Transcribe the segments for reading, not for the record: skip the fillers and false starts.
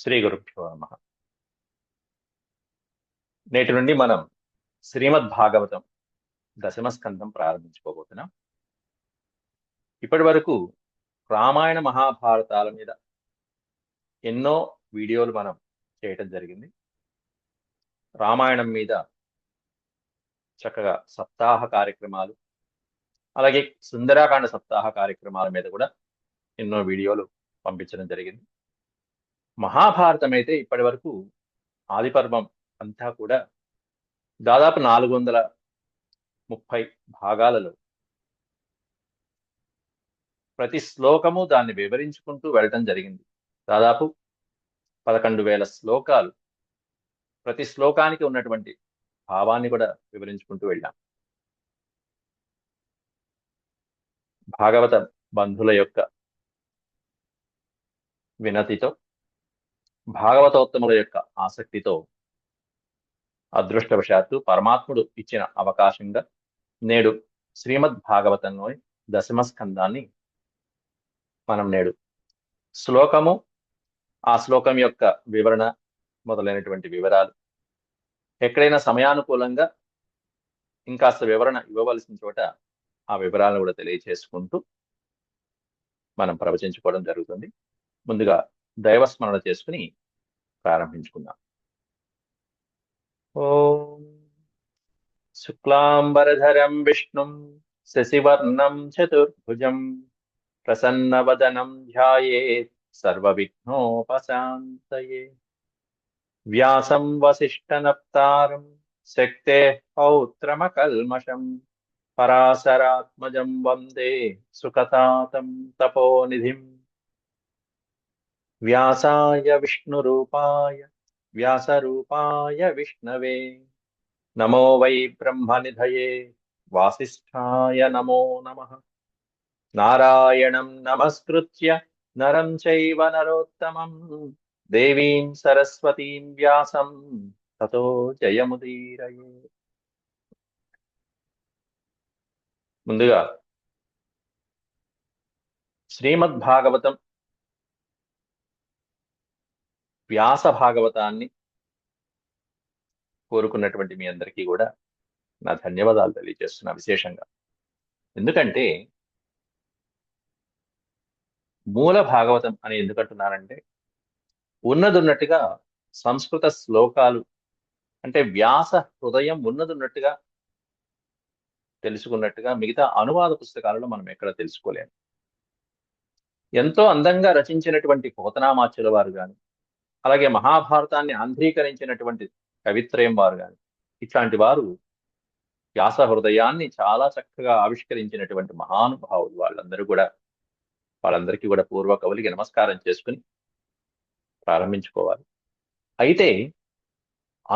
శ్రీ గురుభ్యో నమః. నేటి నుండి మనం శ్రీమద్ భాగవతం దశమ స్కంధం ప్రారంభించుకోబోతున్నాం. ఇప్పటి వరకు రామాయణ మహాభారతాల మీద ఎన్నో వీడియోలు మనం చేయటం జరిగింది. రామాయణం మీద చక్కగా సప్తాహ కార్యక్రమాలు, అలాగే సుందరాకాండ సప్తాహ కార్యక్రమాల మీద కూడా ఎన్నో వీడియోలు పంపించడం జరిగింది. మహాభారతం అయితే ఇప్పటి వరకు ఆది పర్వం అంతా కూడా దాదాపు 430 భాగాలలో ప్రతి శ్లోకము దాన్ని వివరించుకుంటూ వెళ్ళటం జరిగింది. దాదాపు 11,000 శ్లోకాలు, ప్రతి శ్లోకానికి ఉన్నటువంటి భావాన్ని కూడా వివరించుకుంటూ వెళ్ళాం. భాగవత బంధుల యొక్క వినతితో, భాగవతోత్తముల యొక్క ఆసక్తితో అదృష్టవశాత్తు పరమాత్ముడు ఇచ్చిన అవకాశంగా నేడు శ్రీమద్ భాగవతంలోని దశమ స్కందాన్ని మనం నేడు శ్లోకము, ఆ శ్లోకం యొక్క వివరణ మొదలైనటువంటి వివరాలు, ఎక్కడైనా సమయానుకూలంగా ఇంకాస్త వివరణ ఇవ్వవలసిన చోట ఆ వివరాలను కూడా తెలియచేసుకుంటూ మనం ప్రవచించుకోవడం జరుగుతుంది. ముందుగా దైవస్మరణ చేసుకుని ప్రారంభించుకుందాం. ఓం శుక్లాంబరధరం విష్ణుం శశివర్ణం చతుర్భుజం ప్రసన్నవదనం ధ్యాయేత్ సర్వవిఘ్నోపశాంతయే. వ్యాసం వసిష్ఠనప్తారం శక్తేః పౌత్రమకల్మషం పరాశరాత్మజం వందే సుఖతాతం తపోనిధిం. వ్యాసాయ వ్యాసరూపాయ విష్ణవే నమో వై బ్రహ్మనిధయే వాసిష్ఠాయ నమో నమః. నారాయణం నమస్కృత్య నరం చైవ నరోత్తమం దేవీం సరస్వతీం వ్యాసం తతో జయముదీరయే. ముందుగా శ్రీమద్ భాగవతం వ్యాస భాగవతాన్ని కోరుకున్నటువంటి మీ అందరికీ కూడా నా ధన్యవాదాలు తెలియజేస్తున్నా విశేషంగా. ఎందుకంటే మూల భాగవతం అని ఎందుకంటున్నానంటే, ఉన్నదున్నట్టుగా సంస్కృత శ్లోకాలు అంటే వ్యాస హృదయం ఉన్నదున్నట్టుగా తెలుసుకున్నట్టుగా మిగతా అనువాద పుస్తకాలలో మనం ఎక్కడ తెలుసుకోలేము. ఎంతో అందంగా రచించినటువంటి పోతనామాచ్యుల వారు గాని, అలాగే మహాభారతాన్ని ఆంధ్రీకరించినటువంటి కవిత్రయం వారు గాని, ఇట్లాంటి వారు వ్యాస హృదయాన్ని చాలా చక్కగా ఆవిష్కరించినటువంటి మహానుభావులు వాళ్ళందరికీ కూడా పూర్వ కవులకి నమస్కారం చేసుకుని ప్రారంభించుకోవాలి. అయితే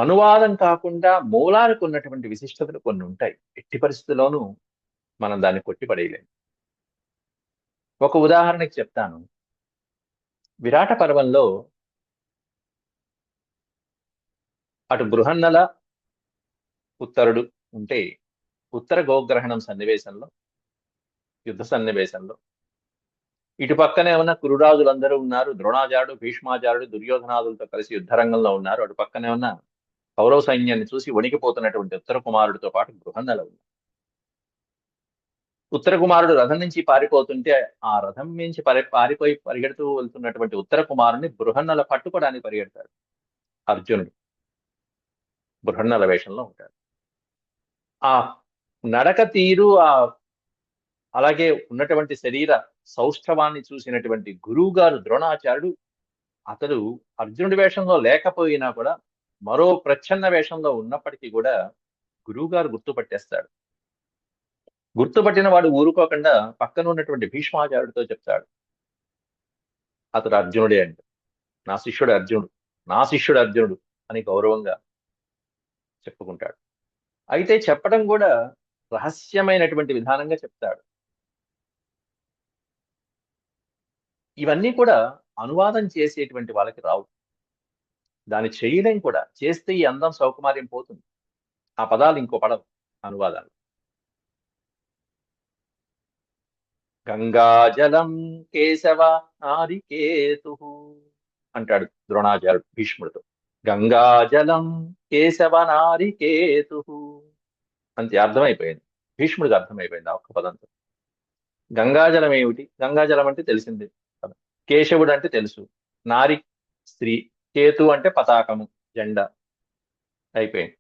అనువాదం కాకుండా మూలాలకు ఉన్నటువంటి విశిష్టతలు కొన్ని ఉంటాయి. ఎట్టి పరిస్థితుల్లోనూ మనం దాన్ని కొట్టిపడేయలేము. ఒక ఉదాహరణకి చెప్తాను. విరాట పర్వంలో అటు బృహన్నల, ఉత్తరుడు ఉంటే, ఉత్తర గోగ్రహణం సన్నివేశంలో, యుద్ధ సన్నివేశంలో ఇటు పక్కనే ఉన్న కురురాజులందరూ ఉన్నారు. ద్రోణాచార్యుడు, భీష్మాచార్యుడు, దుర్యోధనాదులతో కలిసి యుద్ధరంగంలో ఉన్నారు. అటు పక్కనే ఉన్న కౌరవ సైన్యాన్ని చూసి వణికిపోతున్నటువంటి ఉత్తర కుమారుడితో పాటు బృహన్నల ఉన్నారు. ఉత్తర కుమారుడు రథం నుంచి పారిపోతుంటే, ఆ రథం నుంచి పారిపోయి పరిగెడుతూ వెళ్తున్నటువంటి ఉత్తర కుమారుని బృహన్నల పట్టుకోవడానికి పరిగెడతాడు. అర్జునుడు బృహన్నల వేషంలో ఉంటాడు. ఆ నడక తీరు, అలాగే ఉన్నటువంటి శరీర సౌష్ఠవాన్ని చూసినటువంటి గురువు గారు ద్రోణాచార్యుడు, అతడు అర్జునుడి వేషంలో లేకపోయినా కూడా మరో ప్రచ్ఛన్న వేషంలో ఉన్నప్పటికీ కూడా గురువు గారు గుర్తుపట్టేస్తాడు. గుర్తుపట్టిన వాడు ఊరుకోకుండా పక్కన ఉన్నటువంటి భీష్మాచార్యుడితో చెప్తాడు, అతడు అర్జునుడే అంట, నా శిష్యుడు అర్జునుడు అని గౌరవంగా చెప్పుకుంటాడు. అయితే చెప్పడం కూడా రహస్యమైనటువంటి విధానంగా చెప్తాడు. ఇవన్నీ కూడా అనువాదం చేసేటువంటి వాళ్ళకి రావు. దాన్ని చేయలేం కూడా. చేస్తే ఈ అందం సౌకుమార్యం పోతుంది. ఆ పదాలు ఇంకో పడవు అనువాదాలు. గంగాజలం కేశవ నారికేతు అంటాడు ద్రోణాచార్యుడు భీష్ముడితో. గంగాజలం కేశవనారికేతు అంతే అర్థమైపోయింది. భీష్ముడికి అర్థమైపోయింది ఆ ఒక్క పదంతో. గంగాజలం ఏమిటి? గంగాజలం అంటే తెలిసింది కదా. కేశవుడు అంటే తెలుసు. నారి స్త్రీ. కేతు అంటే పతాకము, జెండా. అయిపోయింది.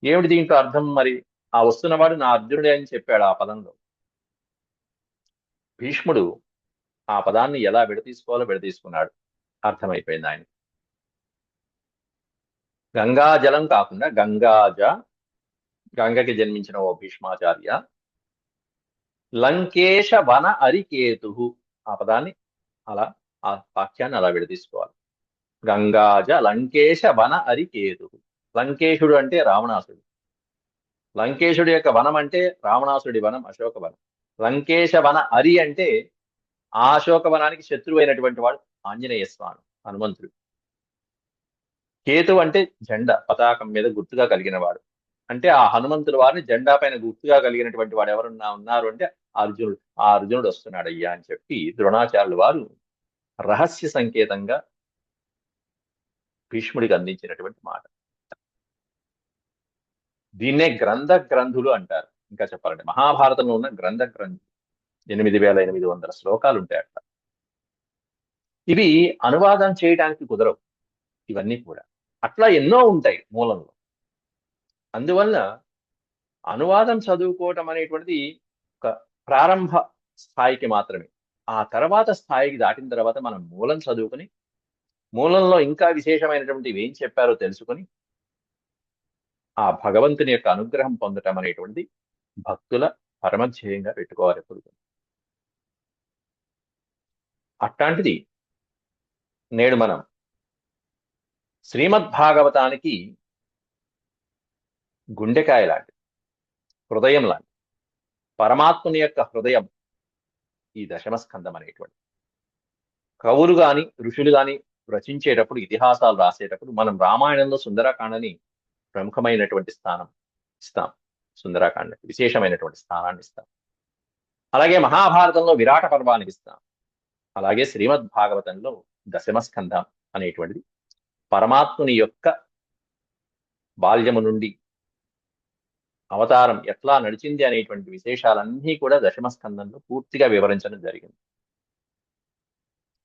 ఏమిటి దీంట్లో అర్థం మరి? ఆ వస్తున్నవాడు నా అర్జునుడే అని చెప్పాడు ఆ పదంలో. భీష్ముడు ఆ పదాన్ని ఎలా విడతీసుకోవాలో విడతీసుకున్నాడు. అర్థమైపోయింది ఆయన. గంగాజలం కాకుండా గంగాజ, గంగకి జన్మించిన ఓ భీష్మాచార్య, లంకేశ వన అరికేతు. ఆ పదాన్ని అలా, ఆ వాక్యాన్ని అలా విడదీసుకోవాలి. గంగాజ లంకేశ వన అరికేతు. లంకేశుడు అంటే రావణాసుడు. లంకేశుడి యొక్క వనం అంటే రావణాసుడి వనం, అశోక వనం. లంకేశ వన అరి అంటే ఆ అశోక వనానికి శత్రువు అయినటువంటి వాడు ఆంజనేయ స్వామి, హనుమంతుడు. కేతు అంటే జెండా, పతాకం మీద గుర్తుగా కలిగిన వాడు. అంటే ఆ హనుమంతుల వారిని జెండా పైన గుర్తుగా కలిగినటువంటి వాడు ఎవరున్నా ఉన్నారు అంటే అర్జునుడు. ఆ అర్జునుడు వస్తున్నాడు అయ్యా అని చెప్పి ద్రోణాచార్యులు వారు రహస్య సంకేతంగా భీష్ముడికి అందించినటువంటి మాట. దీన్నే గ్రంథులు అంటారు. ఇంకా చెప్పాలంటే మహాభారతంలో ఉన్న గ్రంథులు 8800 శ్లోకాలు ఉంటాయి అట్లా. ఇవి అనువాదం చేయడానికి కుదరవు ఇవన్నీ కూడా. అట్లా ఎన్నో ఉంటాయి మూలంలో. అందువల్ల అనువాదం చదువుకోవటం అనేటువంటిది ఒక ప్రారంభ స్థాయికి మాత్రమే. ఆ తర్వాత స్థాయికి దాటిన తర్వాత మనం మూలం చదువుకుని, మూలంలో ఇంకా విశేషమైనటువంటివి ఏం చెప్పారో తెలుసుకుని, ఆ భగవంతుని యొక్క అనుగ్రహం పొందటం అనేటువంటిది భక్తుల పరమధ్యేయంగా పెట్టుకోవాలి ఎప్పుడు. అట్లాంటిది నేడు మనం శ్రీమద్భాగవతానికి గుండెకాయ లాంటి, హృదయం లాంటి, పరమాత్ముని యొక్క హృదయం ఈ దశమస్కందం అనేటువంటి. కవులు గాని ఋషులు గాని రచించేటప్పుడు, ఇతిహాసాలు రాసేటప్పుడు మనం రామాయణంలో సుందరకాండని ప్రముఖమైనటువంటి స్థానం ఇస్తాం. సుందరకాండకి విశేషమైనటువంటి స్థానాన్ని ఇస్తాం. అలాగే మహాభారతంలో విరాట పర్వానికి ఇస్తాం. అలాగే శ్రీమద్భాగవతంలో దశమస్కంధం అనేటువంటిది పరమాత్ముని యొక్క బాల్యము నుండి అవతారం ఎట్లా నడిచింది అనేటువంటి విశేషాలన్నీ కూడా దశమస్కందంలో పూర్తిగా వివరించడం జరిగింది.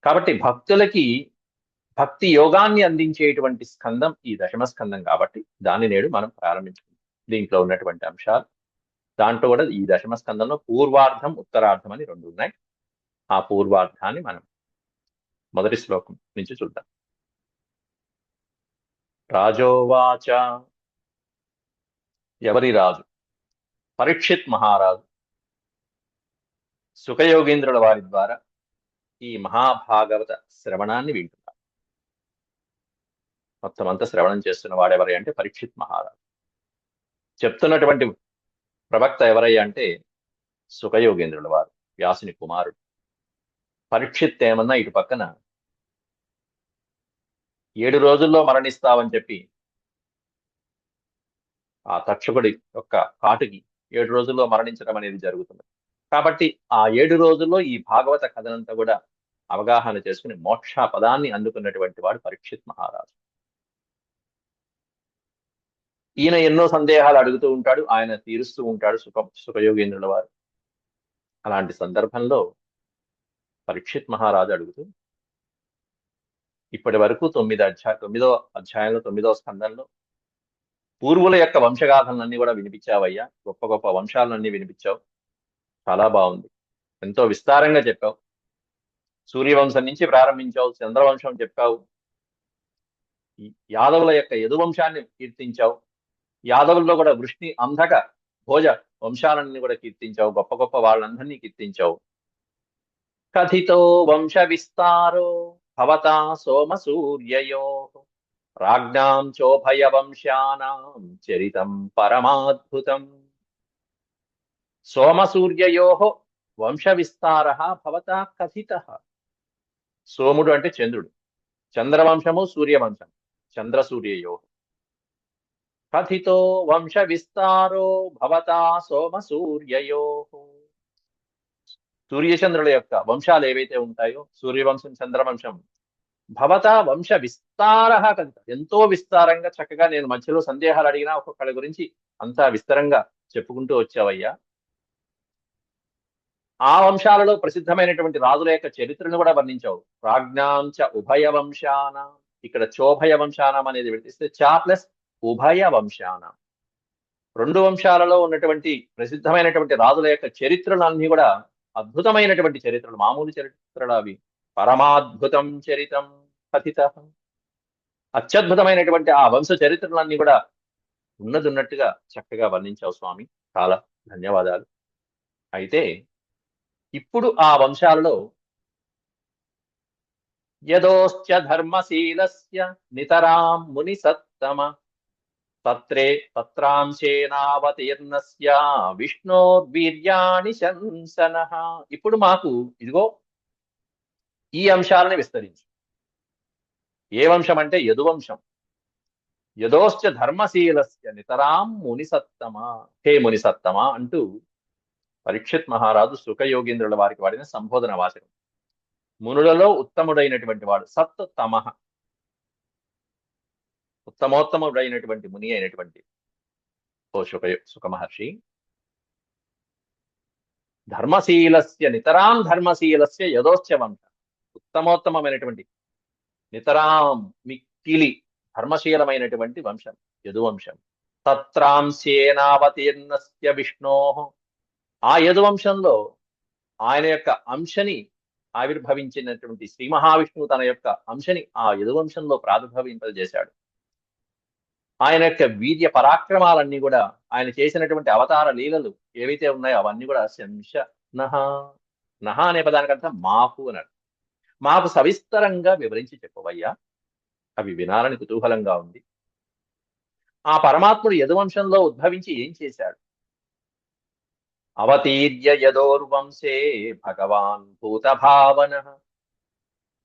కాబట్టి భక్తులకి భక్తి యోగాన్ని అందించేటువంటి స్కందం ఈ దశమస్కందం కాబట్టి దాన్ని నేడు మనం ప్రారంభించుకుందాం. దీంట్లో ఉన్నటువంటి అంశాలు, దాంట్లో కూడా ఈ దశమస్కందంలో పూర్వార్థం, ఉత్తరార్థం అని రెండు ఉన్నాయి. ఆ పూర్వార్థాన్ని మనం మొదటి శ్లోకం నుంచి చూద్దాం. రాజోవాచ. ఎవరి రాజు? పరీక్షిత్ మహారాజు సుఖయోగేంద్రుల వారి ద్వారా ఈ మహాభాగవత శ్రవణాన్ని వింటున్నారు. మొత్తం అంతా శ్రవణం చేస్తున్న వాడెవరై అంటే పరీక్షిత్ మహారాజు. చెప్తున్నటువంటి ప్రవక్త ఎవరయ్యా అంటే సుఖయోగేంద్రుల వారు, వ్యాసుని కుమారుడు. పరీక్షిత్ ఏమన్నా ఇటు పక్కన 7 రోజుల్లో మరణిస్తావని చెప్పి ఆ తక్షకుడి యొక్క కాటుకి 7 రోజుల్లో మరణించడం అనేది జరుగుతుంది. కాబట్టి ఆ 7 రోజుల్లో ఈ భాగవత కథనంతా కూడా అవగాహన చేసుకుని మోక్ష పదాన్ని అందుకున్నటువంటి వాడు పరీక్షిత్ మహారాజు. ఈయన ఎన్నో సందేహాలు అడుగుతూ ఉంటాడు, ఆయన తీరుస్తూ ఉంటాడు సుఖయోగేంద్రుల వారు. అలాంటి సందర్భంలో పరీక్షిత్ మహారాజు అడుగుతూ, ఇప్పటి వరకు 9వ అధ్యాయంలో 9వ స్కందంలో పూర్వుల యొక్క వంశగాథలన్నీ కూడా వినిపించావయ్యా. గొప్ప గొప్ప వంశాలన్నీ వినిపించావు. చాలా బాగుంది. ఎంతో విస్తారంగా చెప్పావు. సూర్యవంశం నుంచి ప్రారంభించావు, చంద్రవంశం చెప్పావు, యాదవుల యొక్క యదువంశాన్ని కీర్తించావు, యాదవుల్లో కూడా వృష్ణి, అంధక, భోజ వంశాలన్నీ కూడా కీర్తించావు. గొప్ప గొప్ప వాళ్ళందరినీ కీర్తించావు. కథితో వంశ విస్తారో భవతా సోమ సూర్యయో రాజ్ఞాం చోభయ వంశానాం చరితం పరమాద్భుతం. సోమసూర్యయో వంశ విస్తార భవతా కథిత. సోముడు అంటే చంద్రుడు, చంద్రవంశము, సూర్యవంశం, చంద్రసూర్యయో. కథితో వంశ విస్తారో భవతా సోమసూర్యయో. సూర్యచంద్రుల యొక్క వంశాలు ఏవైతే ఉంటాయో, సూర్యవంశం, చంద్రవంశం భవతా వంశ విస్తార కథిత. ఎంతో విస్తారంగా చక్కగా నేను మధ్యలో సందేహాలు అడిగినా ఒక్కొక్కళ్ళ గురించి అంతా విస్తారంగా చెప్పుకుంటూ వచ్చావయ్యా. ఆ వంశాలలో ప్రసిద్ధమైనటువంటి రాజుల యొక్క చరిత్రను కూడా వర్ణించావు. ప్రాజ్ఞాంచ ఉభయ వంశానం. ఇక్కడ చోభయ వంశానం అనేది విడిస్తే చా ప్లస్ ఉభయ వంశానం. రెండు వంశాలలో ఉన్నటువంటి ప్రసిద్ధమైనటువంటి రాజుల యొక్క చరిత్రలన్నీ కూడా అద్భుతమైనటువంటి చరిత్రలు, మామూలు చరిత్రలు అవి. పరమాద్భుతం చరితం కథిత. అత్యద్భుతమైనటువంటి ఆ వంశ చరిత్రలన్నీ కూడా ఉన్నట్టుగా చక్కగా వర్ణించావు స్వామి. చాలా ధన్యవాదాలు. అయితే ఇప్పుడు ఆ వంశాలలో యదోశ్చ ధర్మశీలస్య నితరాం ముని సత్తమ తత్రాంశేనావతీర్ణస్య విష్ణోర్వీర్యాణి శంసనః. ఇప్పుడు మాకు ఇదిగో ఈ అంశాలని విస్తరించు. ఏ వంశం అంటే యదువంశం. యదోశ్చ ధర్మశీలస్య నితరాం మునిసత్తమ. హే మునిసత్తమ అంటూ పరీక్షిత్ మహారాజు సుఖయోగేంద్రుల వారికి వాడిన సంబోధన వాచకం. మునులలో ఉత్తముడైనటువంటి వాడు సత్ తమః, ఉత్తమోత్తముడైనటువంటి ముని అయినటువంటి ఓ సుఖ మహర్షి. ధర్మశీలస్య నితరాం ధర్మశీలస్య యదోశ్చ వంశ. ఉత్తమోత్తమైనటువంటి నితరాం మిక్కిలి ధర్మశీలమైనటువంటి వంశం యదువంశం. తత్రాంశేనావతీర్ణస్య విష్ణో. ఆ యదువంశంలో ఆయన యొక్క అంశని ఆవిర్భవించినటువంటి శ్రీ మహావిష్ణువు తన యొక్క అంశని ఆ యదువంశంలో ప్రాదుర్భవింపజేశాడు. ఆయన యొక్క వీర్య పరాక్రమాలన్నీ కూడా, ఆయన చేసినటువంటి అవతార లీలలు ఏవైతే ఉన్నాయో అవన్నీ కూడా శంశ నహ. నహ అనే పదానికంతా మాకు అన్నాడు. మాకు సవిస్తరంగా వివరించి చెప్పవయ్యా, అవి వినాలని కుతూహలంగా ఉంది. ఆ పరమాత్ముడు యదువంశంలో ఉద్భవించి ఏం చేశాడు? అవతీర్య యదోర్వంశే భగవాన్ భూతభావన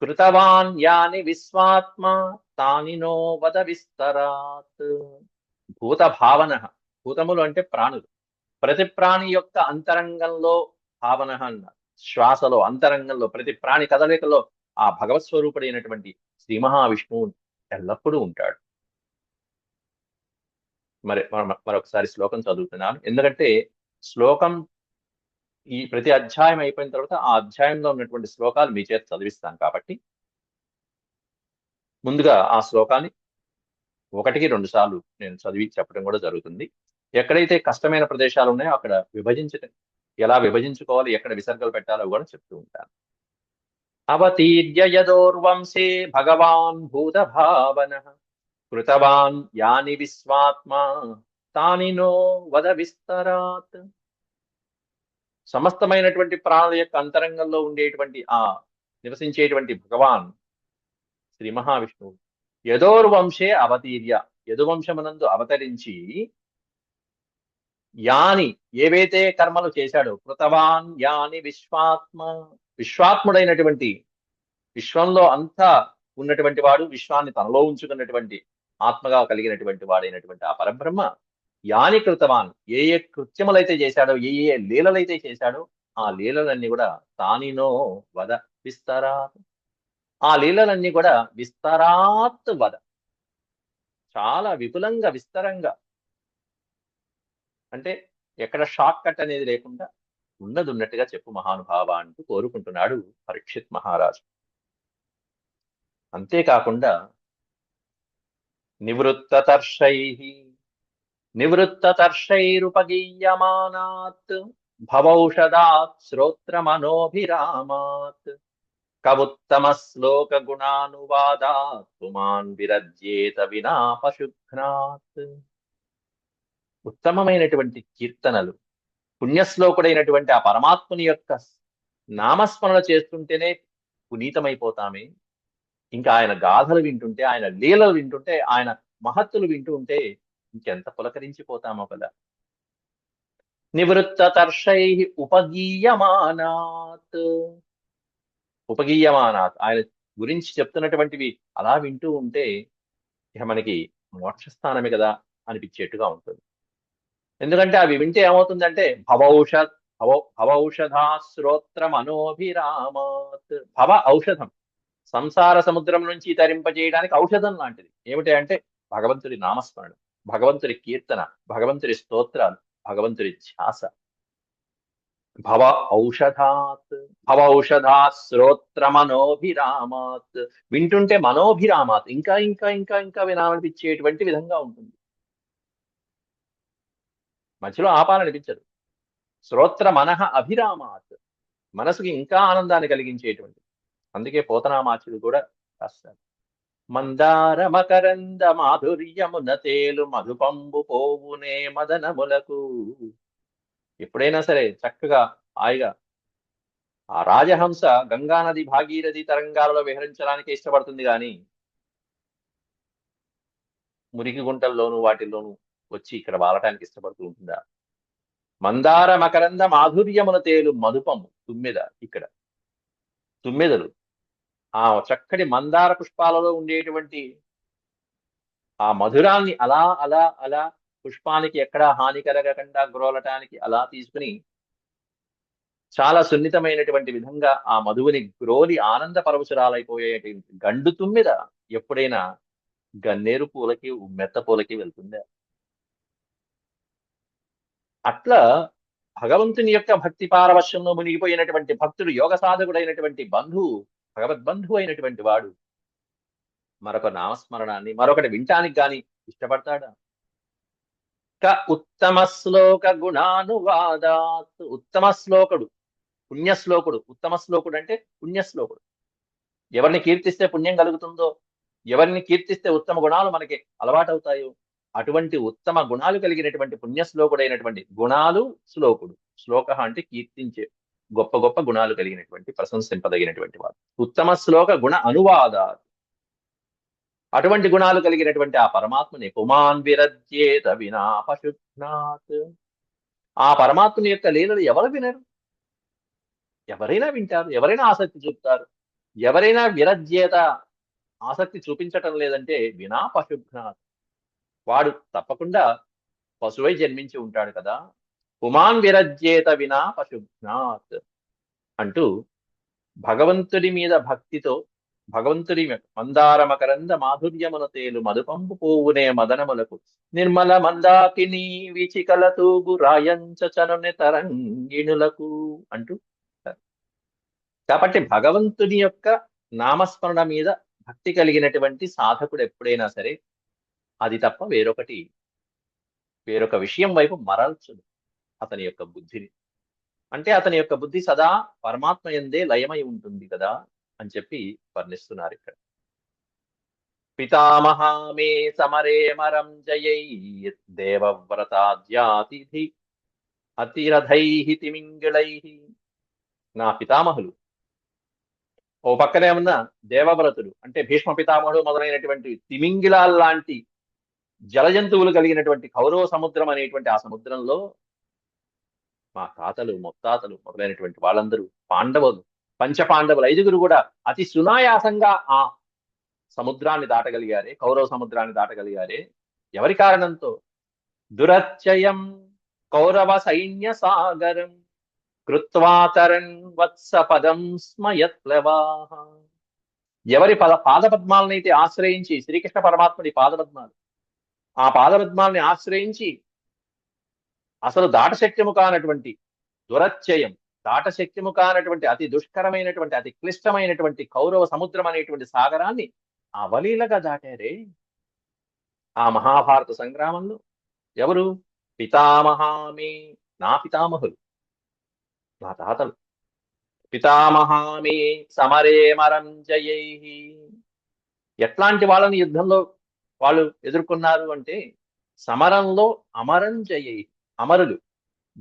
కృతవాన్ యాని విశ్వాత్మా తాని నో వద విస్తరాత్. భూతభావన. భూతములు అంటే ప్రాణులు. ప్రతి ప్రాణి యొక్క అంతరంగంలో భావన అన్నారు. శ్వాసలో, అంతరంగంలో, ప్రతి ప్రాణి కదలికలో ఆ భగవత్ స్వరూపుడైనటువంటి శ్రీ మహావిష్ణువు ఎల్లప్పుడూ ఉంటాడు. మరొకసారి శ్లోకం చదువుతున్నాను. ఎందుకంటే శ్లోకం ఈ ప్రతి అధ్యాయం అయిపోయిన తర్వాత ఆ అధ్యాయంలో ఉన్నటువంటి శ్లోకాలు మీ చేత చదివిస్తాను కాబట్టి ముందుగా ఆ శ్లోకాన్ని 1-2 సార్లు నేను చదివి చెప్పడం కూడా జరుగుతుంది. ఎక్కడైతే కష్టమైన ప్రదేశాలు ఉన్నాయో అక్కడ ఎలా విభజించుకోవాలి, ఎక్కడ విసర్గలు పెట్టాలో కూడా చెప్తూ ఉంటాను. అవతీర్య యదోర్వంశే భగవాన్ భూత భావన కృతవాన్ యాని విశ్వాత్మా తాని నో వద విస్తరాత్. సమస్తమైనటువంటి ప్రాణుల యొక్క అంతరంగంలో ఉండేటువంటి ఆ నివసించేటువంటి భగవాన్ శ్రీ మహావిష్ణువు యదోర్వంశే అవతీర్య, యదువంశమునందు అవతరించి యాని ఏవైతే కర్మలు చేశాడో కృతవాన్ యాని విశ్వాత్ముడైనటువంటి, విశ్వంలో అంతా ఉన్నటువంటి వాడు, విశ్వాన్ని తనలో ఉంచుకున్నటువంటి ఆత్మగా కలిగినటువంటి వాడైనటువంటి ఆ పరబ్రహ్మ యాని కృతవాన్, ఏ ఏ కృత్యములైతే చేశాడో, ఏ ఏ లీలలైతే చేశాడో ఆ లీలలన్నీ కూడా తానినో వద విస్తరాత్. ఆ లీలలన్నీ కూడా విస్తరాత్ వద, చాలా విపులంగా విస్తరంగా, అంటే ఎక్కడ షార్ట్ కట్ అనేది లేకుండా ఉన్నది ఉన్నట్టుగా చెప్పు మహానుభావ అంటూ కోరుకుంటున్నాడు పరీక్షిత్ మహారాజు. అంతేకాకుండా నివృత్తతర్షైరుపగీయమానాత్ భవౌషధాత్ శ్రోత్రమనోభిరామాత్ కవుత్తమ శ్లోక గుణానువాదాత్ పుమాన్ విరజ్యేత వినా పశుఘ్నాత్. ఉత్తమమైనటువంటి కీర్తనలు, పుణ్యశ్లోకుడైనటువంటి ఆ పరమాత్ముని యొక్క నామస్మరణ చేస్తుంటేనే పునీతమైపోతామే. ఇంకా ఆయన గాథలు వింటుంటే, ఆయన లీలలు వింటుంటే, ఆయన మహత్తులు వింటూ ఉంటే ఇంకెంత పులకరించిపోతామో కదా. నివృత్తతర్షై ఉపగీయమానాత్. ఆయన గురించి చెప్తున్నటువంటివి అలా వింటూ ఉంటే ఇక మనకి మోక్షస్థానమే కదా అనిపించేట్టుగా ఉంటుంది. ఎందుకంటే అవి వింటే ఏమవుతుందంటే భవ ఔషధా శ్రోత్రం అనోభిరామాత్. భవ ఔషధం, సంసార సముద్రం నుంచి తరింపజేయడానికి ఔషధం లాంటిది. ఏమిటి అంటే భగవంతుడి నామస్మరణ, భగవంతుడి కీర్తన, భగవంతుడి స్తోత్రాలు, భగవంతుడి ధ్యాస. భవ ఔషధాత్, భవ ఔషధాత్ శ్రోత్ర మనోభిరామాత్. వింటుంటే మనోభిరామాత్, ఇంకా ఇంకా ఇంకా ఇంకా వినాలనిపించేటువంటి విధంగా ఉంటుంది. మధ్యలో ఆపాలనిపించదు. శ్రోత్ర మనః అభిరామాత్, మనసుకి ఇంకా ఆనందాన్ని కలిగించేటువంటి. అందుకే పోతనామాచుడు కూడా రాస్తారు. మందార మకరంద మాధుర్యమున తేలు మధుపంబు పోవునే మదనములకు. ఎప్పుడైనా సరే చక్కగా హాయిగా ఆ రాజహంస గంగానది భాగీరథి తరంగాలలో విహరించడానికి ఇష్టపడుతుంది కానీ మురికి గుంటల్లోనూ వాటిల్లోనూ వచ్చి ఇక్కడ వాలటానికి ఇష్టపడుతూ ఉంటుందా? మందార మకరంద మాధుర్యమున తేలు మధుపంబు, తుమ్మెద. ఇక్కడ తుమ్మెదలు ఆ చక్కటి మందార పుష్పాలలో ఉండేటువంటి ఆ మధురాన్ని అలా అలా అలా పుష్పానికి ఎక్కడా హాని కలగకుండా గ్రోలటానికి అలా తీసుకుని చాలా సున్నితమైనటువంటి విధంగా ఆ మధువుని గ్రోలి ఆనంద పరవశురాలైపోయేటువంటి గండు తుమ్మిద ఎప్పుడైనా గన్నేరు పూలకి మెత్త పూలకి వెళ్తుందా? అట్లా భగవంతుని యొక్క భక్తి పారవశ్యంలో మునిగిపోయినటువంటి భక్తుడు, యోగ సాధకుడైనటువంటి బంధువు, భగవద్బంధువు అయినటువంటి వాడు మరొక నామస్మరణాన్ని మరొకటి వింటానికి గాని ఇష్టపడతాడా? ఉత్తమ శ్లోక గుణానువాదాత్. ఉత్తమ శ్లోకుడు, పుణ్యశ్లోకుడు. ఉత్తమ శ్లోకుడు అంటే పుణ్యశ్లోకుడు. ఎవరిని కీర్తిస్తే పుణ్యం కలుగుతుందో, ఎవరిని కీర్తిస్తే ఉత్తమ గుణాలు మనకి అలవాటవుతాయో అటువంటి ఉత్తమ గుణాలు కలిగినటువంటి పుణ్యశ్లోకుడైనటువంటి, గుణాలు శ్లోకుడు. శ్లోక అంటే కీర్తించే, గొప్ప గొప్ప గుణాలు కలిగినటువంటి, ప్రశంసింపదగినటువంటి వాడు. ఉత్తమ శ్లోక గుణ అనువాదాత్. అటువంటి గుణాలు కలిగినటువంటి ఆ పరమాత్మని పుమాన్ విరజ్యేత వినా పశుఘ్నాత్. ఆ పరమాత్మని యొక్క లీలలు ఎవరు వినరు? ఎవరైనా వింటారు, ఎవరైనా ఆసక్తి చూపుతారు. ఎవరైనా విరజ్యేత, ఆసక్తి చూపించటం లేదంటే వినా పశుఘ్నాత్, వాడు తప్పకుండా పశువై జన్మించి ఉంటాడు కదా. పుమాన్ విరజ్యేత వినా పశుఘ్నాత్ అంటూ భగవంతుడి మీద భక్తితో, భగవంతుడి మందార మకరంద మాధుర్యమున తేలు మధుపంపు పోవునే మదనములకు నిర్మల మందాకిని విచికల తూగు రాయంచ చనుని తరంగిణులకు అంటూ. కాబట్టి భగవంతుని యొక్క నామస్మరణ మీద భక్తి కలిగినటువంటి సాధకుడు ఎప్పుడైనా సరే అది తప్ప వేరొక విషయం వైపు మరల్చదు అతని యొక్క బుద్ధిని. అంటే అతని యొక్క బుద్ధి సదా పరమాత్మ యందే లయమై ఉంటుంది కదా అని చెప్పి వర్ణిస్తున్నారు ఇక్కడ. పితామహా మే సమరే మరం జయై దేవవ్రతాద్యాతిథి అతిరథై తిమింగిళై. నా పితామహులు, ఓ పక్కనే ఉన్న దేవవ్రతుడు అంటే భీష్మ పితామహుడు మొదలైనటువంటి తిమింగిలాల్లాంటి జలజంతువులు కలిగినటువంటి కౌరవ సముద్రం అనేటువంటి ఆ సముద్రంలో మా తాతలు ముత్తాతలు మొదలైనటువంటి వాళ్ళందరూ పాండవులు, పంచపాండవులు ఐదుగురు కూడా అతి సునాయాసంగా ఆ సముద్రాన్ని దాటగలిగారే, కౌరవ సముద్రాన్ని దాటగలిగారే. ఎవరి కారణంతో? దురత్యయం కౌరవ సైన్య సాగరం కృత్వాతరన్ వత్స పదం స్మయత్లవాహ. ఎవరి పాదపద్మాలనైతే ఆశ్రయించి, శ్రీకృష్ణ పరమాత్ముడి పాదపద్మాలు, ఆ పాదపద్మాల్ని ఆశ్రయించి అసలు దాటశక్యము కానటువంటి దురత్యయం, దాటశక్యము కానటువంటి అతి దుష్కరమైనటువంటి అతి క్లిష్టమైనటువంటి కౌరవ సముద్రం అనేటువంటి సాగరాన్ని అవలీలగా దాటారే ఆ మహాభారత సంగ్రామంలో. ఎవరు? పితామహామి, నా పితామహులు, నా తాతలు. పితామహామి సమరే మరం జయై. ఎట్లాంటి వాళ్ళని యుద్ధంలో వాళ్ళు ఎదుర్కొన్నారు అంటే సమరంలో అమరం జయై, అమరులు,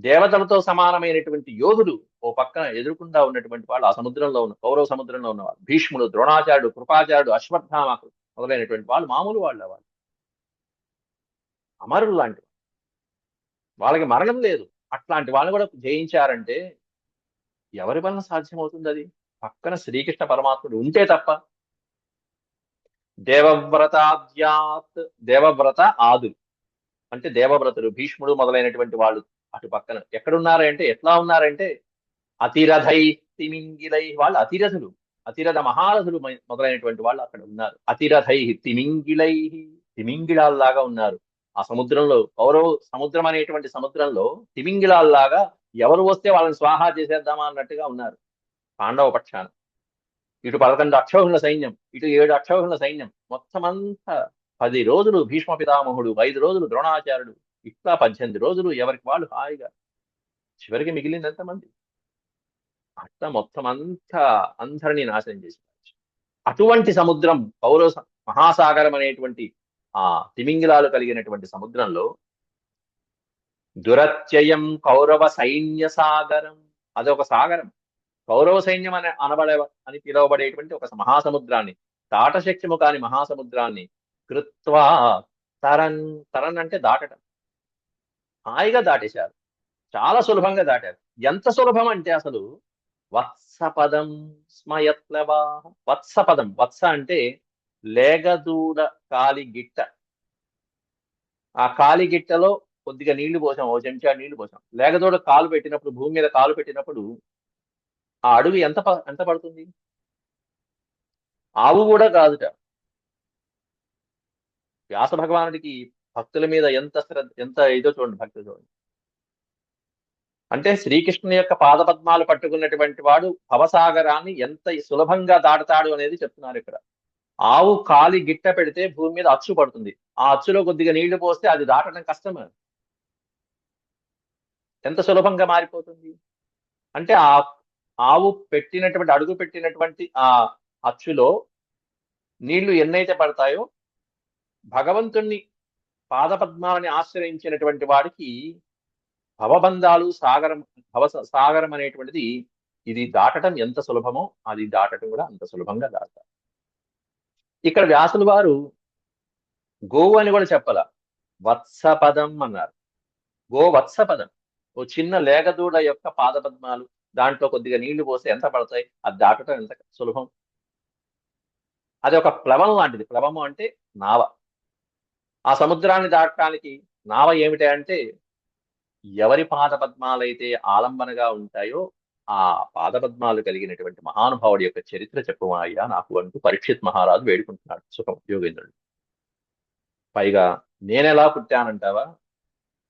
దేవతలతో సమానమైనటువంటి యోధులు ఓ పక్కన ఎదుర్కొండా ఉన్నటువంటి వాళ్ళు ఆ సముద్రంలో ఉన్న, కౌరవ సముద్రంలో ఉన్నవాళ్ళు. భీష్ముడు, ద్రోణాచార్యుడు, కృపాచార్యుడు, అశ్వత్థామకు మొదలైనటువంటి వాళ్ళు మామూలు వాళ్ళు. అమరులు లాంటి వాళ్ళకి మరణం లేదు. అట్లాంటి వాళ్ళని కూడా జయించారంటే ఎవరి వలన సాధ్యమవుతుంది? అది పక్కన శ్రీకృష్ణ పరమాత్ముడు ఉంటే తప్ప. దేవవ్రతాద్యాత్, దేవవ్రత ఆదులు అంటే దేవవ్రతులు, భీష్ముడు మొదలైనటువంటి వాళ్ళు అటు పక్కన ఎక్కడున్నారంటే, ఎట్లా ఉన్నారంటే అతిరథై తిమింగిలై. వాళ్ళు అతిరథులు, అతిరథ మహారథులు మొదలైనటువంటి వాళ్ళు అక్కడ ఉన్నారు. అతిరథై తిమింగిళై, తిమింగిళాల్లాగా ఉన్నారు ఆ సముద్రంలో. కౌరవ సముద్రం అనేటువంటి సముద్రంలో తిమింగిళాల్లాగా ఎవరు వస్తే వాళ్ళని స్వాహా చేసేద్దామా అన్నట్టుగా ఉన్నారు పాండవ పక్షాన. ఇటు 11 అక్షౌహిణుల సైన్యం, ఇటు 7 అక్షౌహిణుల సైన్యం, మొత్తం అంతా 10 రోజులు భీష్మ పితామహుడు, 5 రోజులు ద్రోణాచార్యుడు, ఇట్లా 18 రోజులు ఎవరికి వాళ్ళు హాయిగా. చివరికి మిగిలింది ఎంతమంది? అట్లా మొత్తం అంతా అందరినీ నాశనం చేసి అటువంటి సముద్రం కౌరవ మహాసాగరం అనేటువంటి ఆ తిమింగిలాలు కలిగినటువంటి సముద్రంలో దురత్యయం కౌరవ సైన్య సాగరం, అదొక సాగరం. కౌరవ సైన్యం అని పిలువబడేటువంటి ఒక మహాసముద్రాన్ని, దాటశక్యము కాని మహాసముద్రాన్ని కృత్వా తరన్, తరన్ అంటే దాటడం, హాయిగా దాటేశారు. చాలా సులభంగా దాటారు. ఎంత సులభం అంటే అసలు వత్సపదం స్మయత్లవా. వత్సపదం, వత్స అంటే లేగదూడ కాలి గిట్ట. ఆ కాలి గిట్టలో కొద్దిగా నీళ్లు పోసాం, ఓ చెంచా నీళ్లు పోసాం. లేగదూడ కాలు పెట్టినప్పుడు, భూమి మీద కాలు పెట్టినప్పుడు ఆ అడుగు ఎంత పడుతుంది? ఆవు కూడా కాదుట. వ్యాస భగవానుడికి భక్తుల మీద ఎంత శ్రద్ధ, ఎంత ఇదో చూడండి, భక్తి చూడండి. అంటే శ్రీకృష్ణుని యొక్క పాదపద్మాలు పట్టుకున్నటువంటి వాడు భవసాగరాన్ని ఎంత సులభంగా దాటుతాడు అనేది చెప్తున్నారు ఇక్కడ. ఆవు కాలి గిట్ట పెడితే భూమి మీద అచ్చు పడుతుంది, ఆ అచ్చులో కొద్దిగా నీళ్లు పోస్తే అది దాటడం కష్టమే. ఎంత సులభంగా మారిపోతుంది అంటే ఆ ఆవు పెట్టినటువంటి, అడుగు పెట్టినటువంటి ఆ అచ్చులో నీళ్లు ఎన్నైతే పడతాయో, భగవంతుణ్ణి పాదపద్మాలని ఆశ్రయించినటువంటి వాడికి భవబంధాలు సాగరం, సాగరం అనేటువంటిది ఇది దాటడం ఎంత సులభమో అది దాటడం కూడా అంత సులభంగా దాటారు. ఇక్కడ వ్యాసులు వారు గోవు అని కూడా చెప్పాల, వత్సపదం అన్నారు. గో వత్సపదం, ఓ చిన్న లేగదూడ యొక్క పాదపద్మాలు, దాంట్లో కొద్దిగా నీళ్లు పోస్తే ఎంత పడతాయి, అది దాటడం ఎంత సులభం. అది ఒక ప్లవం లాంటిది. ప్లవము అంటే నావ. ఆ సముద్రాన్ని దాటడానికి నావ ఏమిటి అంటే, ఎవరి పాదపద్మాలైతే ఆలంబనగా ఉంటాయో ఆ పాదపద్మాలు కలిగినటువంటి మహానుభావుడి యొక్క చరిత్ర చెప్పమాయ్యా నాకు అంటూ పరీక్షిత్ మహారాజు వేడుకుంటున్నాడు సుఖం యోగేంద్రుడు. పైగా నేనెలా పుట్టానంటావా,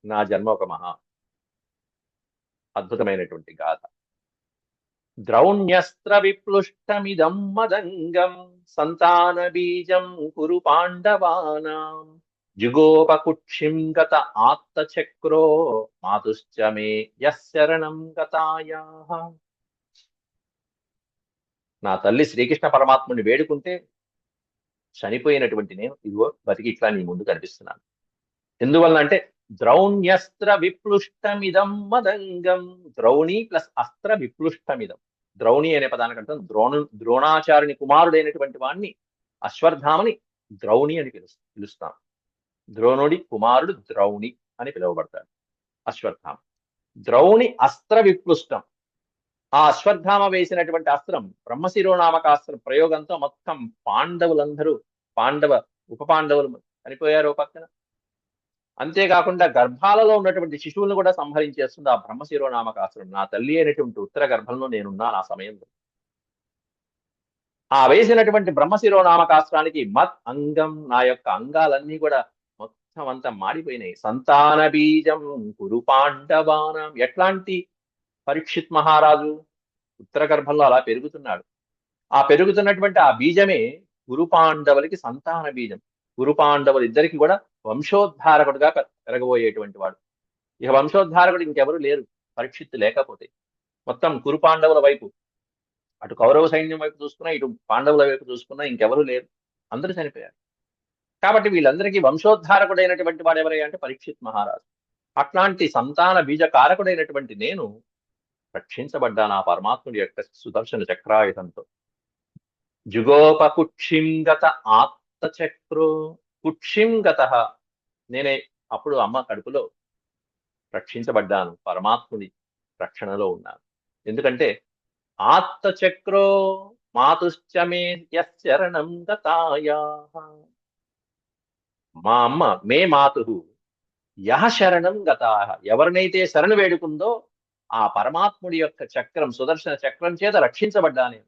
నా జన్మ ఒక మహా అద్భుతమైనటువంటి గాథ. ద్రౌణ్యస్త్ర విప్లుష్టమిదం మదంగం సంతాన బీజం కురు పాండవానాం జుగోపకుక్షిం గత ఆత్తచక్రో మాతుశ్చ మే యశరణం గతాయాః. నా తల్లి శ్రీకృష్ణ పరమాత్ముని వేడుకుంటే చనిపోయినటువంటి నేను ఇదిగో బతికి ఇట్లా నీ ముందు కనిపిస్తున్నాను. ఎందువల్ల అంటే ద్రౌణ్యస్త్ర విప్లుష్టమిదం మదంగం, ద్రౌణి ప్లస్ అస్త్ర విప్లుష్టమిదం. ద్రౌణి అనే పదానికి అర్థం ద్రోణాచార్యుని కుమారుడైనటువంటి వాణ్ణి, అశ్వత్థామని ద్రౌణి అని పిలుస్తాం. ద్రోణుడి కుమారుడు ద్రౌణి అని పిలువబడతాడు అశ్వత్థామ. ద్రౌణి అస్త్ర విప్లుష్టం, ఆ అశ్వత్థామ వేసినటువంటి అస్త్రం బ్రహ్మశిరోనామకాస్త్రం ప్రయోగంతో మొత్తం పాండవులందరూ, ఉప పాండవులు చనిపోయారు పక్కన. అంతేకాకుండా గర్భాలలో ఉన్నటువంటి శిశువులను కూడా సంహరించేస్తుంది ఆ బ్రహ్మశిరోనామకాస్త్రం. నా తల్లి అయినటువంటి ఉత్తర గర్భంలో నేనున్నాను ఆ సమయంలో. ఆ వేసినటువంటి బ్రహ్మశిరోనామకాస్త్రానికి మత్ అంగం, నా యొక్క అంగాలన్నీ కూడా మొత్తం అంతా మాడిపోయినాయి. సంతాన బీజం కురు పాండవానం, ఎట్లాంటి పరీక్షిత్ మహారాజు ఉత్తర గర్భంలో అలా పెరుగుతున్నాడు. ఆ పెరుగుతున్నటువంటి ఆ బీజమే గురు పాండవులకి సంతాన బీజం. గురు పాండవులు ఇద్దరికి కూడా వంశోద్ధారకుడుగా పెరగబోయేటువంటి వాడు. ఇక వంశోద్ధారకుడు ఇంకెవరు లేరు పరీక్షిత్తు లేకపోతే. మొత్తం కురు పాండవుల వైపు, అటు కౌరవ సైన్యం వైపు చూసుకున్నా, ఇటు పాండవుల వైపు చూసుకున్నా ఇంకెవరు లేరు, అందరూ చనిపోయారు. కాబట్టి వీళ్ళందరికీ వంశోద్ధారకుడైనటువంటి వాడు ఎవరై అంటే పరీక్షిత్ మహారాజు. అట్లాంటి సంతాన బీజకారకుడైనటువంటి నేను రక్షించబడ్డాను ఆ పరమాత్ముడి యొక్క సుదర్శన చక్రాయుధంతో. జుగోపకుక్షింగత ఆత్తచక్రో, కుక్షింగత, నేనే అప్పుడు అమ్మ కడుపులో రక్షించబడ్డాను, పరమాత్ముడి రక్షణలో ఉన్నాను. ఎందుకంటే ఆత్తచక్రో మాతుశ్చ మే యశరణం గతాయాః, మా అమ్మ మే మాతు యహ శరణం గతాః, ఎవరినైతే శరణు వేడుకుందో ఆ పరమాత్ముడి యొక్క చక్రం, సుదర్శన చక్రం చేత రక్షించబడ్డా నేను.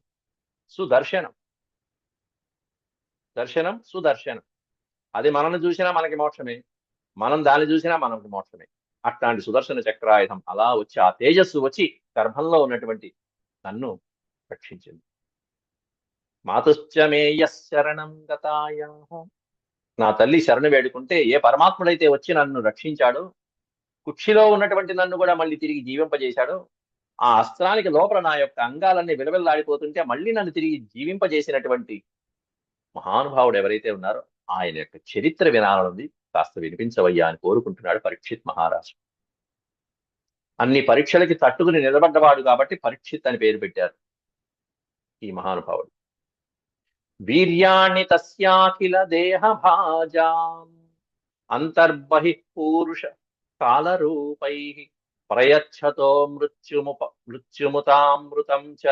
సుదర్శనం. దర్శనం సుదర్శనం. అది మనల్ని చూసినా మనకి మోక్షమే, మనం దాన్ని చూసినా మనకి మోక్షమే. అట్లాంటి సుదర్శన చక్రాయుధం అలా వచ్చి ఆ తేజస్సు వచ్చి గర్భంలో ఉన్నటువంటి నన్ను రక్షించింది. మాతుశ్చమేయ శరణం గతాయ. నా తల్లి శరణు వేడుకుంటే ఏ పరమాత్ముడైతే వచ్చి నన్ను రక్షించాడో, కుక్షిలో ఉన్నటువంటి నన్ను కూడా మళ్ళీ తిరిగి జీవింపజేశాడో, ఆ అస్త్రానికి లోపల నా యొక్క అంగాలన్నీ విలవిల్లాడిపోతుంటే మళ్ళీ నన్ను తిరిగి జీవింపజేసినటువంటి మహానుభావుడు ఎవరైతే ఉన్నారో ఆయన యొక్క చరిత్ర వినాలనుంది, కాస్త వినిపించవయ్యా అని కోరుకుంటున్నాడు పరీక్షిత్ మహారాజు. అన్ని పరీక్షలకి తట్టుకుని నిలబడ్డవాడు కాబట్టి పరీక్షిత్ అని పేరు పెట్టారు ఈ మహానుభావుడు. వీర్యాణి తస్యాఖిల దేహ భాజాం అంతర్బహి పూరుష కాలరూపై ప్రయచ్చతో మృత్యుముతామృతం చ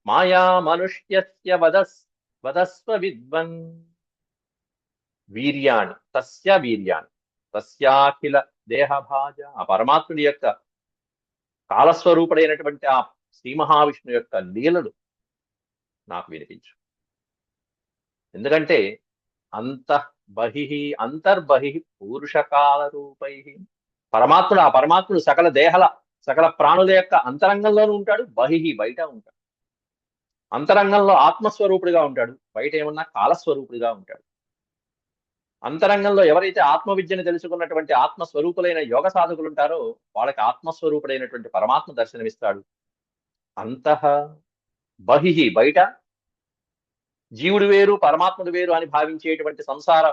మాయా మనుష్యస్య వదస్వ విద్వన్. వీర్యాణి తస్య వీర్యాణి తస్యాఖిల దేహభాజ. ఆ పరమాత్ముడి యొక్క కాలస్వరూపుడైనటువంటి ఆ శ్రీ మహావిష్ణు యొక్క లీలలు నాకు వినిపించు. ఎందుకంటే అంతర్బహి పూరుషకాల రూపై. ఆ పరమాత్ముడు సకల ప్రాణుల యొక్క అంతరంగంలోనూ ఉంటాడు, బహిహి బయట ఉంటాడు. అంతరంగంలో ఆత్మస్వరూపుడిగా ఉంటాడు, బయట ఏమన్నా కాలస్వరూపుడిగా ఉంటాడు. అంతరంగంలో ఎవరైతే ఆత్మవిద్యను తెలుసుకున్నటువంటి ఆత్మస్వరూపులైన యోగ సాధకులు ఉంటారో వాళ్ళకి ఆత్మస్వరూపుడైనటువంటి పరమాత్మ దర్శనమిస్తాడు. అంతః బహిహి బయట జీవుడు వేరు పరమాత్ముడు వేరు అని భావించేటువంటి సంసార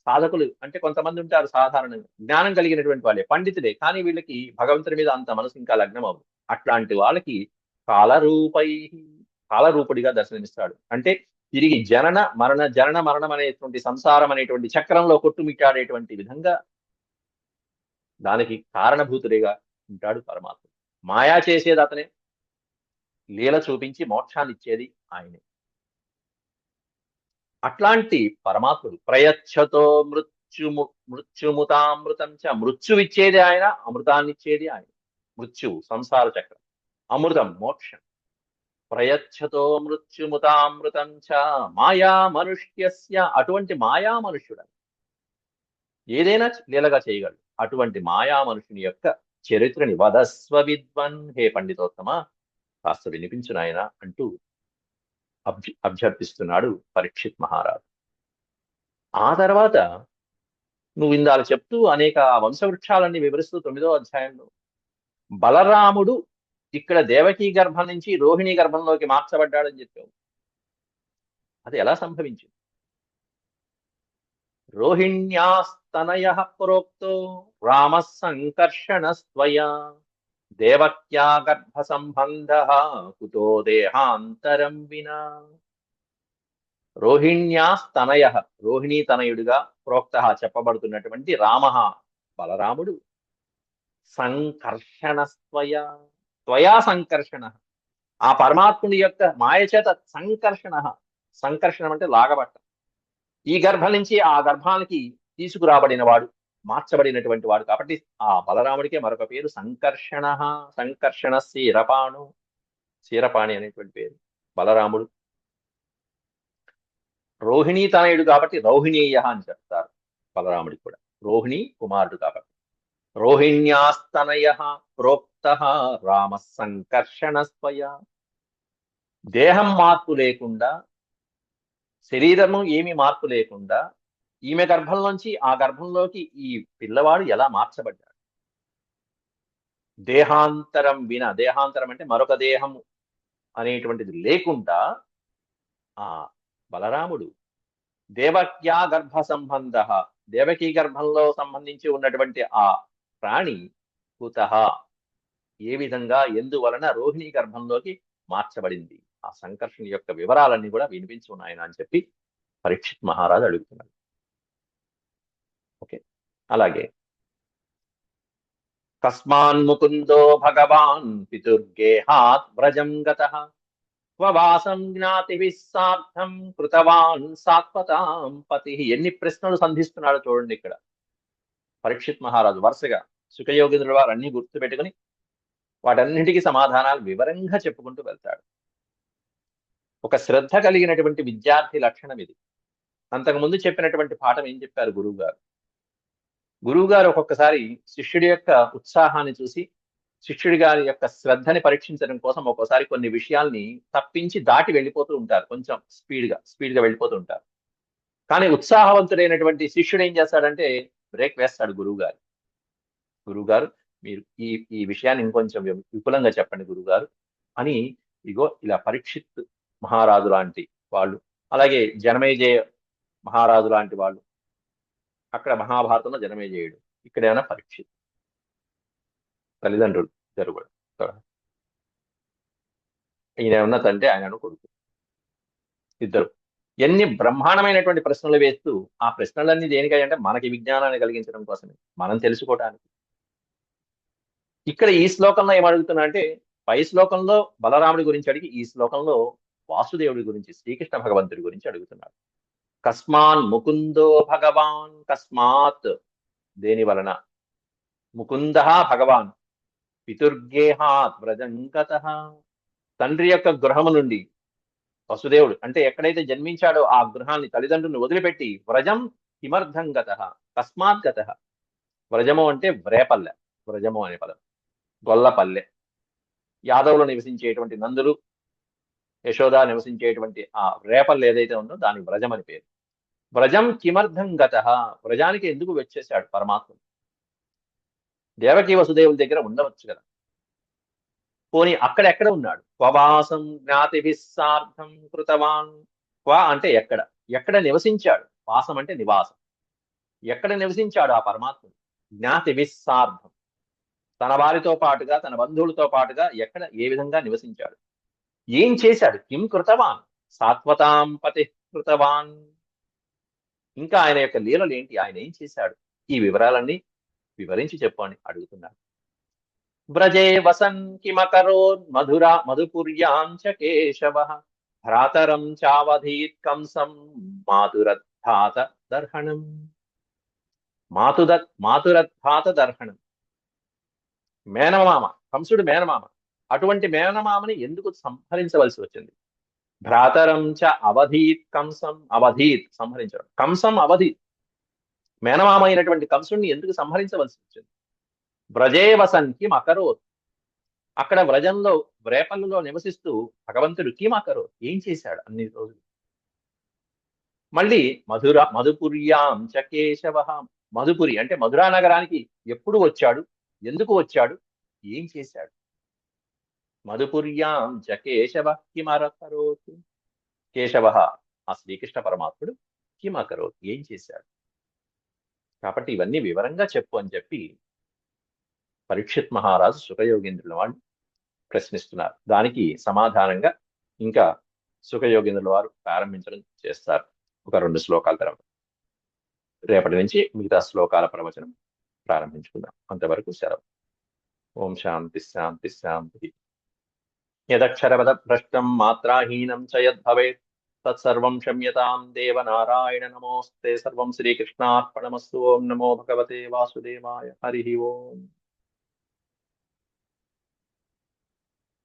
సాధకులు అంటే కొంతమంది ఉంటారు. సాధారణంగా జ్ఞానం కలిగినటువంటి వాళ్ళే, పండితులే, కానీ వీళ్ళకి భగవంతుడి మీద అంత మనసు ఇంకా లగ్నం అవ్వదు. అట్లాంటి వాళ్ళకి కాలరూపుడిగా దర్శనమిస్తాడు. అంటే తిరిగి జనన మరణం అనేటువంటి సంసారం అనేటువంటి చక్రంలో కొట్టుమిట్టాడేటువంటి విధంగా దానికి కారణభూతుడిగా ఉంటాడు పరమాత్మ. మాయా చేసేది అతనే, లీల చూపించి మోక్షాన్ని ఇచ్చేది ఆయనే. అట్లాంటి పరమాత్ముడు ప్రయచ్చతో మృత్యుముతామృతం చ. మృత్యువిచ్చేది ఆయన, అమృతాన్ని ఇచ్చేది ఆయన. మృత్యువు సంసార చక్రం, అమృతం మోక్షం. ప్రయచ్చతో మృత్యుముతామృతం చ మాయా మనుష్యస్య. అటువంటి మాయా మనుష్యుడు ఏదైనా లీలగా చేయగలడు. అటువంటి మాయా మనుషుని యొక్క చరిత్రని వదస్వ విద్వన్. హే పండితోత్తమ కాస్త వినిపించు నాయన అంటూ అభ్యర్థిస్తున్నాడు పరీక్షిత్ మహారాజు. ఆ తర్వాత నువ్వు ఇందాక చెప్తూ అనేక వంశవృక్షాలన్నీ వివరిస్తూ 9వ అధ్యాయంలో బలరాముడు ఇక్కడ దేవకీ గర్భం నుంచి రోహిణీ గర్భంలోకి మార్చబడ్డాడని చెప్పావు. అది ఎలా సంభవించింది? రోహిణ్యాస్తనయ ప్రోక్తో రామ సంకర్షణస్త్వయా దేవక్యా గర్భ సంబంధ కుతో దేహాంతరం వినా. రోహిణ్యాస్తనయ రోహిణీ తనయుడిగా ప్రోక్త చెప్పబడుతున్నటువంటి రామ బలరాముడు సంకర్షణస్త్వయా త్వయా సంకర్షణ. ఆ పరమాత్ముని యొక్క మాయ చేత సంకర్షణం అంటే లాగబట్ట. ఈ గర్భం నుంచి ఆ గర్భానికి తీసుకురాబడిన వాడు, మార్చబడినటువంటి వాడు కాబట్టి ఆ బలరాముడికే మరొక పేరు సంకర్షణ. సంకర్షణ శీరపాణి అనేటువంటి పేరు బలరాముడు. రోహిణీ తనయుడు కాబట్టి రోహిణీయ అని చెప్తారు బలరాముడికి కూడా, రోహిణి కుమారుడు కాబట్టి. రోహిణ్యాస్తనయ ప్రోక్త రామ సంకర్షణస్వయ. దేహం మార్పు లేకుండా, శరీరము ఏమి మార్పు లేకుండా ఈమె గర్భంలోంచి ఆ గర్భంలోకి ఈ పిల్లవాడు ఎలా మార్చబడ్డాడు? దేహాంతరం విన. దేహాంతరం అంటే మరొక దేహము అనేటువంటిది లేకుండా ఆ బలరాముడు దేవక్యా గర్భ సంబంధ, దేవకీ గర్భంలో సంబంధించి ఉన్నటువంటి ఆ ప్రాణి కుతః ఏ విధంగా ఎందువలన రోహిణీ గర్భంలోకి మార్చబడింది, ఆ సంకర్షణ యొక్క వివరాలన్నీ కూడా వినిపించు నాయన అని చెప్పి పరీక్షిత్ మహారాజు అడుగుతున్నాడు. ఓకే, అలాగే కస్మాన్ ముకుందో భగవాన్ పితుర్గేహాత్ వ్రజం గతః స్వవాసం జ్ఞాతిభిః సార్థం కృతవాన్ సాత్వతాం పతి. ఎన్ని ప్రశ్నలు సంధిస్తున్నాడో చూడండి ఇక్కడ పరీక్షిత్ మహారాజు. వరుసగా సుఖయోగేంద్రుల వారు అన్ని గుర్తుపెట్టుకుని వాటన్నింటికి సమాధానాలు వివరంగా చెప్పుకుంటూ వెళ్తాడు. ఒక శ్రద్ధ కలిగినటువంటి విద్యార్థి లక్షణం ఇది. అంతకుముందు చెప్పినటువంటి పాఠం ఏం చెప్పారు గురువు గారు ఒక్కొక్కసారి శిష్యుడి యొక్క ఉత్సాహాన్ని చూసి శిష్యుడి గారి యొక్క శ్రద్ధని పరీక్షించడం కోసం ఒక్కోసారి కొన్ని విషయాల్ని తప్పించి దాటి వెళ్ళిపోతూ ఉంటారు. కొంచెం స్పీడ్ గా వెళ్ళిపోతూ ఉంటారు. కానీ ఉత్సాహవంతుడైనటువంటి శిష్యుడు ఏం చేస్తాడంటే బ్రేక్ వేస్తాడు గురువు గారు మీరు ఈ ఈ విషయాన్ని ఇంకొంచెం విపులంగా చెప్పండి గురువుగారు అని. ఇగో ఇలా పరీక్షిత్ మహారాజు లాంటి వాళ్ళు, అలాగే జనమేజయ మహారాజు లాంటి వాళ్ళు, అక్కడ మహాభారతంలో జనమేజయుడు, ఇక్కడ ఏమైనా పరీక్షిత్ తల్లిదండ్రులు జరుగుడు. ఈయన ఉన్న తండ్రి, ఆయన కొడుకు, ఇద్దరు. ఎన్ని బ్రహ్మాండమైనటువంటి ప్రశ్నలు వేస్తూ, ఆ ప్రశ్నలన్నీ దేనికంటే మనకి విజ్ఞానాన్ని కలిగించడం కోసమే, మనం తెలుసుకోవడానికి. ఇక్కడ ఈ శ్లోకంలో ఏమడుగుతున్నా అంటే, పై శ్లోకంలో బలరాముడి గురించి అడిగి ఈ శ్లోకంలో వాసుదేవుడి గురించి, శ్రీకృష్ణ భగవంతుడి గురించి అడుగుతున్నాడు. కస్మాన్ ముకుందో భగవాన్, కస్మాత్ దేని వలన, ముకుంద భగవాన్ పితుర్గేహాత్ వ్రజంగత, తండ్రి యొక్క గృహము నుండి వసుదేవుడు అంటే ఎక్కడైతే జన్మించాడో ఆ గృహాన్ని, తల్లిదండ్రులను వదిలిపెట్టి వ్రజం కిమర్థం గత, కస్మాత్ గత. వ్రజము అంటే వ్రేపల్లె, వ్రజము అనే పదం గొల్లపల్లె. యాదవులు నివసించేటువంటి నందులు, యశోద నివసించేటువంటి ఆ రేపల్లి ఏదైతే ఉందో దానికి వ్రజం అని పేరు. వ్రజం కిమర్థం గత, వ్రజానికి ఎందుకు వచ్చేసాడు పరమాత్మ? దేవకీ వసుదేవుల దగ్గర ఉండవచ్చు కదా, పోనీ అక్కడెక్కడ ఉన్నాడు? క్వవాసం జ్ఞాతిభిః సార్ధం కృతవాన్. క్వ అంటే ఎక్కడ నివసించాడు? వాసం అంటే నివాసం. ఎక్కడ నివసించాడు ఆ పరమాత్ముడు? జ్ఞాతిభిః సార్ధం, తన వారితో పాటుగా, తన బంధువులతో పాటుగా ఎక్కడ, ఏ విధంగా నివసించాడు? ఏం చేశాడు? కిం కృతవాన్, సాత్వతాం పతి కృతవాన్. ఇంకా ఆయన యొక్క లీలలు ఏంటి, ఆయన ఏం చేశాడు? ఈ వివరాలన్నీ వివరించి చెప్పు అని అడుగుతున్నాడు. వ్రజే వసన్ కిమకరోన్ మధుపుర్యాం చ కేశవః, భ్రాతరం చావధీత్ కంసం మాతురద్ధాత దర్హణం. మాతురద్ధాత దర్హణం, మేనమామ, కంసుడు మేనమామ. అటువంటి మేనమామని ఎందుకు సంహరించవలసి వచ్చింది? భ్రాతరం చ అవధీత్ కంసం, అవధీత్ సంహరించడం, కంసం అవధీత్, మేనమామ అయినటువంటి కంసుడిని ఎందుకు సంహరించవలసి వచ్చింది? వ్రజే వసన్ కిం అకరోత్, అక్కడ వ్రజంలో వ్రేపల్లులో నివసిస్తూ భగవంతుడు కిం అకరోత్, ఏం చేశాడు అన్ని రోజులు? మళ్ళీ మధుపుర్యాం చ కేశవః, మధుపురి అంటే మధురా నగరానికి ఎప్పుడు వచ్చాడు, ఎందుకు వచ్చాడు, ఏం చేశాడు? మధుపుర్యాం చ కేశవః కిమకరోత్, కేశవః ఆ శ్రీకృష్ణ పరమాత్ముడు కిమకరోత్, ఏం చేశాడు? కాబట్టి ఇవన్నీ వివరంగా చెప్పు అని చెప్పి పరీక్షిత్ మహారాజు సుఖయోగేంద్రుల వాళ్ళు ప్రశ్నిస్తున్నారు. దానికి సమాధానంగా ఇంకా సుఖయోగేంద్రుల వారు ప్రారంభించడం చేస్తారు ఒక 2 శ్లోకాల తర్వాత. రేపటి నుంచి మిగతా శ్లోకాల ప్రవచనం ప్రారంభించుకుందాం. అంతవరకు సెలవు. ఓం శాంతి శాంతి శాంతి. యదక్షరపదభ్రష్టం మాత్రాహీనం చ యద్భవేత్ తత్సర్వం క్షమ్యతాం దేవనారాయణ నమోస్తే. సర్వం శ్రీకృష్ణార్పణమస్తు. ఓం నమో భగవతే వాసుదేవాయ. హరి ఓం.